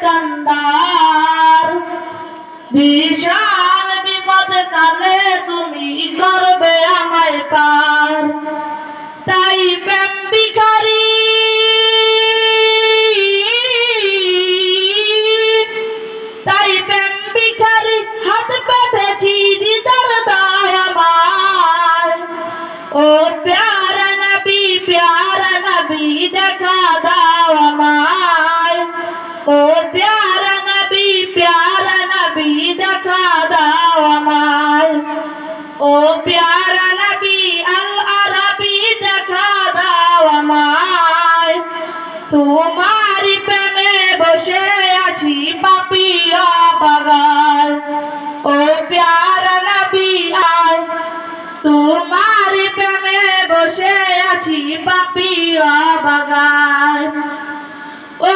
কান্দার ভীষণ বিপদ কালে তুমি করবে আমায় পার তাই প্রেম ভিখারি হাত পেতেছি দিদার দায় আমার ও প্যারা নবী দেখা দাও আমায় ও প্যারা নবী দেখা দাও আমায় ও প্যারা নবী আল আরবি দেখা দাও আমায় তোমারি প্রেমে বসে আছি পাপিয়া বাগান ও প্যারা নবী আয় তোমারি প্রেমে বসে আছি পাপিয়া বাগান ও